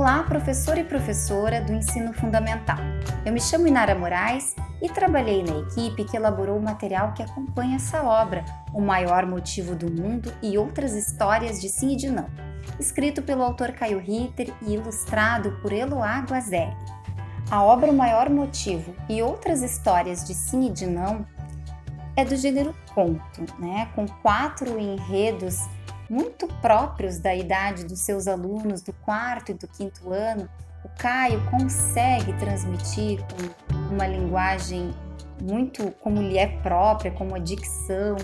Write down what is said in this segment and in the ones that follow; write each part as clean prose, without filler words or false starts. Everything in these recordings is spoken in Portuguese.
Olá, professor e professora do ensino fundamental. Eu me chamo Inara Moraes e trabalhei na equipe que elaborou o material que acompanha essa obra, O Maior Motivo do Mundo e Outras Histórias de Sim e de Não, escrito pelo autor Caio Ritter e ilustrado por Eloá Guazelli. A obra O Maior Motivo e Outras Histórias de Sim e de Não é do gênero conto, com 4 enredos muito próprios da idade dos seus alunos do 4º e do 5º ano. O Caio consegue transmitir com uma linguagem muito como lhe é própria, com uma dicção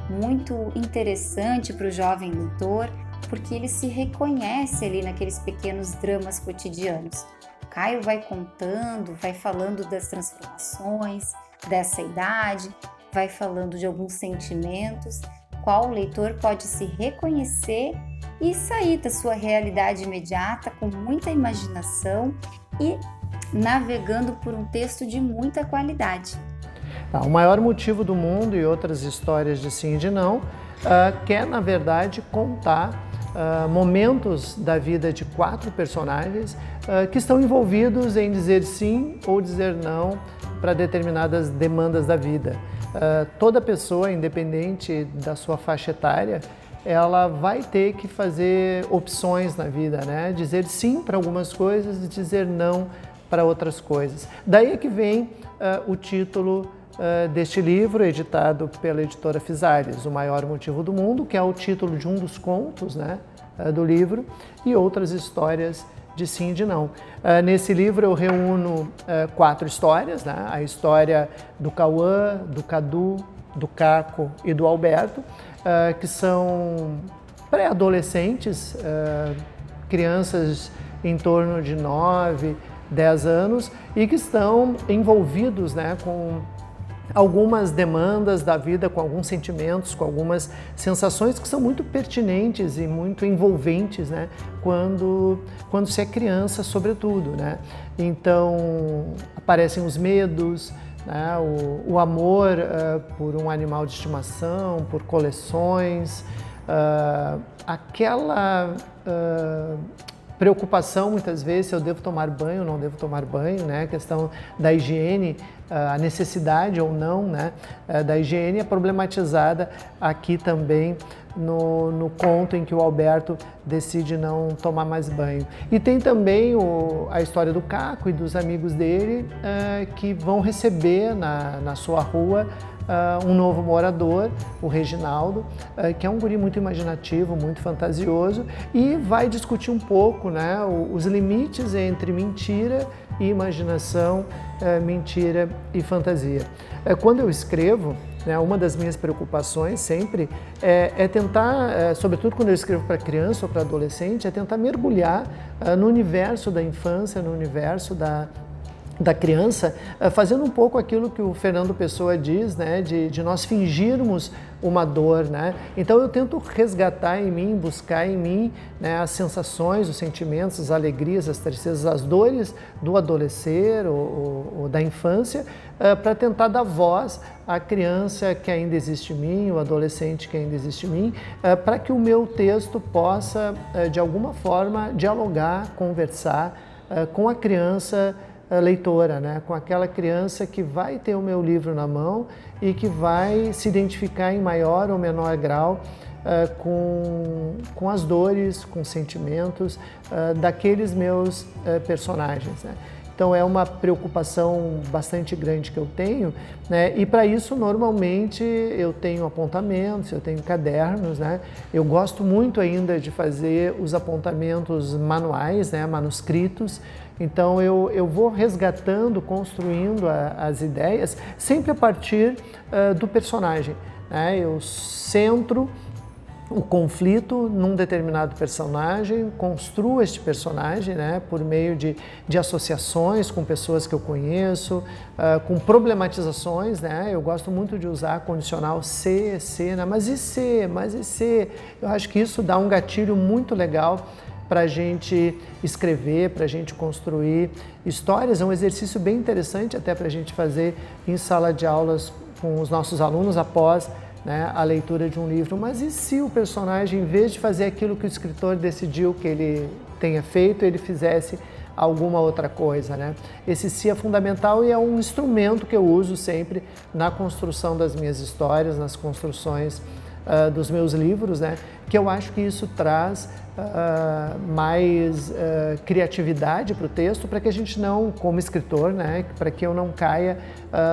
muito interessante para o jovem leitor, porque ele se reconhece ali naqueles pequenos dramas cotidianos. O Caio vai contando, vai falando das transformações dessa idade, vai falando de alguns sentimentos, qual o leitor pode se reconhecer e sair da sua realidade imediata com muita imaginação e navegando por um texto de muita qualidade. O Maior Motivo do Mundo e Outras Histórias de Sim e de Não quer, na verdade, contar momentos da vida de 4 personagens que estão envolvidos em dizer sim ou dizer não para determinadas demandas da vida. Toda pessoa, independente da sua faixa etária, ela vai ter que fazer opções na vida, Dizer sim para algumas coisas e dizer não para outras coisas. Daí é que vem o título deste livro, editado pela editora Phizalis, O Maior Motivo do Mundo, que é o título de um dos contos do livro, e Outras Histórias de Sim e de Não. Nesse livro eu reúno 4 histórias, a história do Cauã, do Cadu, do Caco e do Alberto, que são pré-adolescentes, crianças em torno de 9, 10 anos e que estão envolvidos com algumas demandas da vida, com alguns sentimentos, com algumas sensações que são muito pertinentes e muito envolventes, quando se é criança, sobretudo, Então, aparecem os medos, o amor por um animal de estimação, por coleções, aquela preocupação muitas vezes se eu devo tomar banho ou não devo tomar banho, a questão da higiene, a necessidade ou não da higiene é problematizada aqui também no conto em que o Alberto decide não tomar mais banho. E tem também a história do Caco e dos amigos dele que vão receber na sua rua um novo morador, o Reginaldo, que é um guri muito imaginativo, muito fantasioso, e vai discutir um pouco os limites entre mentira e imaginação, mentira e fantasia. Quando eu escrevo, uma das minhas preocupações sempre é tentar, sobretudo quando eu escrevo para criança ou para adolescente, é tentar mergulhar no universo da infância, no universo da criança, fazendo um pouco aquilo que o Fernando Pessoa diz, de nós fingirmos uma dor, Então eu tento resgatar em mim, buscar em mim as sensações, os sentimentos, as alegrias, as tristezas, as dores do adolescer ou da infância, para tentar dar voz à criança que ainda existe em mim, o adolescente que ainda existe em mim, para que o meu texto possa, de alguma forma, dialogar, conversar com a criança leitora, com aquela criança que vai ter o meu livro na mão e que vai se identificar em maior ou menor grau com as dores, com os sentimentos daqueles meus personagens. Então é uma preocupação bastante grande que eu tenho, e para isso normalmente eu tenho apontamentos, eu tenho cadernos, Eu gosto muito ainda de fazer os apontamentos manuais, manuscritos. Então eu vou resgatando, construindo as ideias, sempre a partir do personagem. Eu centro o conflito num determinado personagem, construo este personagem por meio de associações com pessoas que eu conheço, com problematizações. Eu gosto muito de usar condicional se, mas e se, mas e se? Eu acho que isso dá um gatilho muito legal para a gente escrever, para a gente construir histórias. É um exercício bem interessante até para a gente fazer em sala de aulas com os nossos alunos após né, a leitura de um livro. Mas e se o personagem, em vez de fazer aquilo que o escritor decidiu que ele tenha feito, ele fizesse alguma outra coisa, né? Esse se é fundamental e é um instrumento que eu uso sempre na construção das minhas histórias, nas construções dos meus livros, né? Que eu acho que isso traz mais criatividade para o texto, para que a gente não, como escritor, né? Para que eu não caia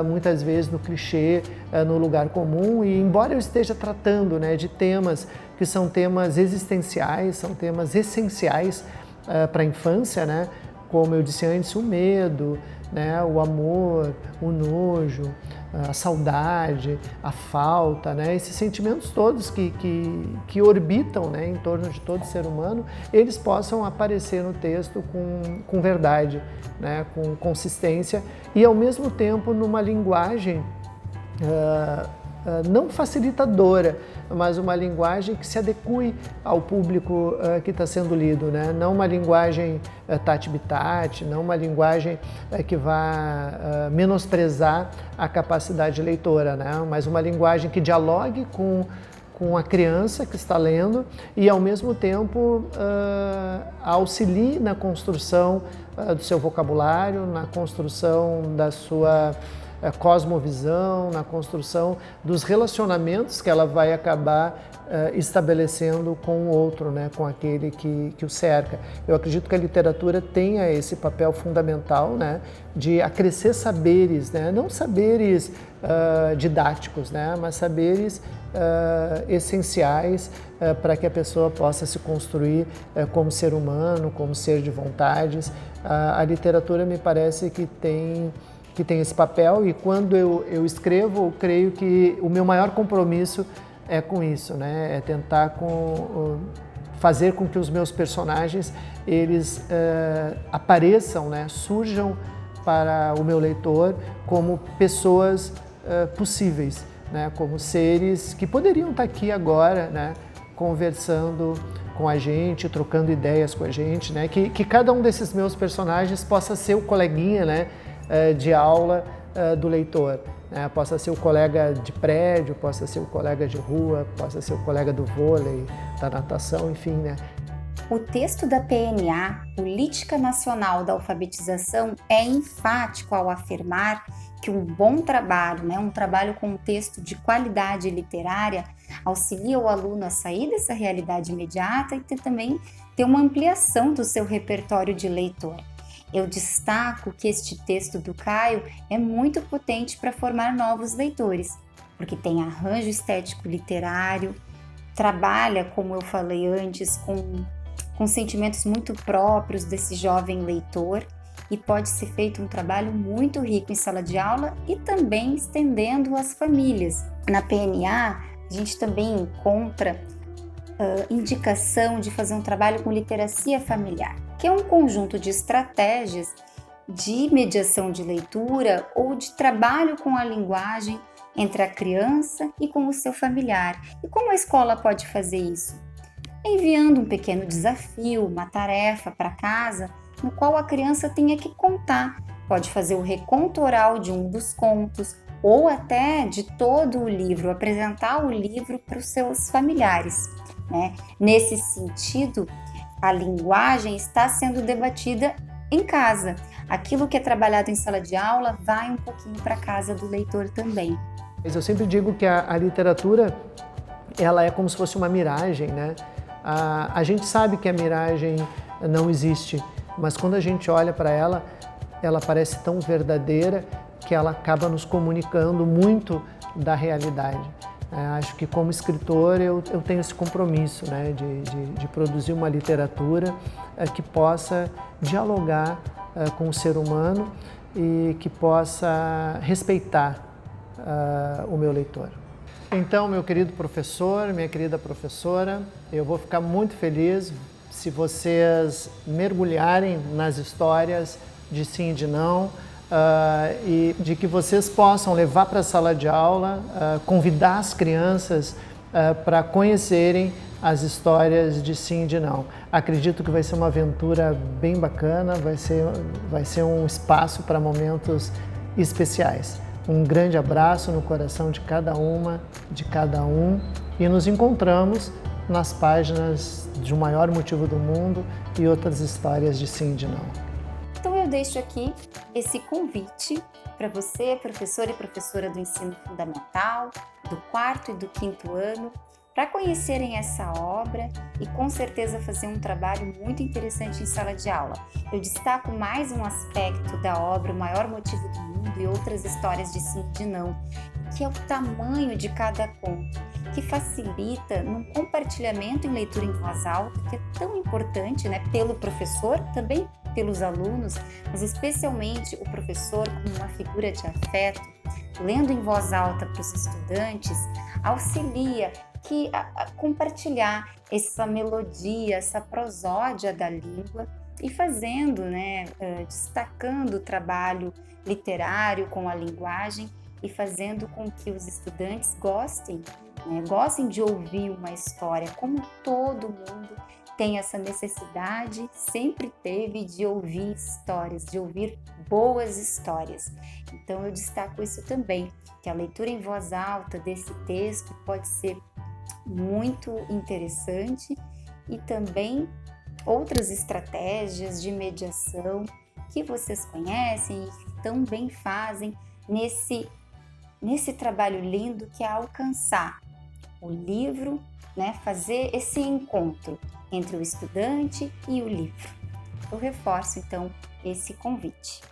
muitas vezes no clichê, no lugar comum. E embora eu esteja tratando, né, de temas que são temas existenciais, são temas essenciais para a infância, né? Como eu disse antes, o medo, né, o amor, o nojo, a saudade, a falta, né, esses sentimentos todos que orbitam, né, em torno de todo ser humano, eles possam aparecer no texto com verdade, né, com consistência e, ao mesmo tempo, numa linguagem não facilitadora, mas uma linguagem que se adeque ao público que está sendo lido, né? Não uma linguagem tati-bitate, não uma linguagem que vá menosprezar a capacidade leitora, né? Mas uma linguagem que dialogue com a criança que está lendo e, ao mesmo tempo, auxilie na construção do seu vocabulário, na construção da sua cosmovisão, na construção dos relacionamentos que ela vai acabar estabelecendo com o outro, né, com aquele que o cerca. Eu acredito que a literatura tenha esse papel fundamental, né, de acrescer saberes, né, não saberes didáticos, né, mas saberes essenciais para que a pessoa possa se construir como ser humano, como ser de vontades. A literatura me parece que tem esse papel, e quando eu escrevo, eu creio que o meu maior compromisso é com isso, né? É tentar fazer com que os meus personagens eles apareçam, né? Surjam para o meu leitor como pessoas possíveis, né? Como seres que poderiam estar aqui agora, né? Conversando com a gente, trocando ideias com a gente, né? Que cada um desses meus personagens possa ser o coleguinha, né, de aula do leitor, né? Possa ser o colega de prédio, possa ser o colega de rua, possa ser o colega do vôlei, da natação, enfim, né? O texto da PNA, Política Nacional da Alfabetização, é enfático ao afirmar que um bom trabalho, né, um trabalho com um texto de qualidade literária, auxilia o aluno a sair dessa realidade imediata e também ter uma ampliação do seu repertório de leitor. Eu destaco que este texto do Caio é muito potente para formar novos leitores, porque tem arranjo estético literário, trabalha, como eu falei antes, com sentimentos muito próprios desse jovem leitor, e pode ser feito um trabalho muito rico em sala de aula e também estendendo às famílias. Na PNA, a gente também encontra indicação de fazer um trabalho com literacia familiar, que é um conjunto de estratégias de mediação de leitura ou de trabalho com a linguagem entre a criança e com o seu familiar. E como a escola pode fazer isso? Enviando um pequeno desafio, uma tarefa para casa, no qual a criança tenha que contar. Pode fazer o reconto oral de um dos contos ou até de todo o livro, apresentar o livro para os seus familiares, né? Nesse sentido, a linguagem está sendo debatida em casa. Aquilo que é trabalhado em sala de aula vai um pouquinho para a casa do leitor também. Eu sempre digo que a literatura, ela é como se fosse uma miragem, né? A gente sabe que a miragem não existe, mas quando a gente olha para ela, ela parece tão verdadeira que ela acaba nos comunicando muito da realidade. Acho que como escritor eu tenho esse compromisso, né, de produzir uma literatura que possa dialogar com o ser humano e que possa respeitar o meu leitor. Então, meu querido professor, minha querida professora, eu vou ficar muito feliz se vocês mergulharem nas histórias de sim e de não, e de que vocês possam levar para a sala de aula, convidar as crianças para conhecerem as histórias de sim e de não. Acredito que vai ser uma aventura bem bacana, vai ser um espaço para momentos especiais. Um grande abraço no coração de cada uma, de cada um, e nos encontramos nas páginas de O Maior Motivo do Mundo e outras histórias de sim e de não. Então eu deixo aqui esse convite para você, professor e professora do ensino fundamental, do 4º e do 5º ano, para conhecerem essa obra e com certeza fazer um trabalho muito interessante em sala de aula. Eu destaco mais um aspecto da obra, O Maior Motivo do Mundo e outras histórias de sim e de não, que é o tamanho de cada conto, que facilita num compartilhamento em leitura em voz alta, que é tão importante, né, pelo professor, também pelos alunos, mas especialmente o professor como uma figura de afeto, lendo em voz alta para os estudantes, auxilia a compartilhar essa melodia, essa prosódia da língua e fazendo, destacando o trabalho literário com a linguagem e fazendo com que os estudantes gostem de ouvir uma história, como todo mundo tem essa necessidade, sempre teve, de ouvir histórias, de ouvir boas histórias. Então eu destaco isso também, que a leitura em voz alta desse texto pode ser muito interessante e também outras estratégias de mediação que vocês conhecem e que tão bem fazem nesse trabalho lindo que é alcançar o livro, fazer esse encontro entre o estudante e o livro. Eu reforço então esse convite.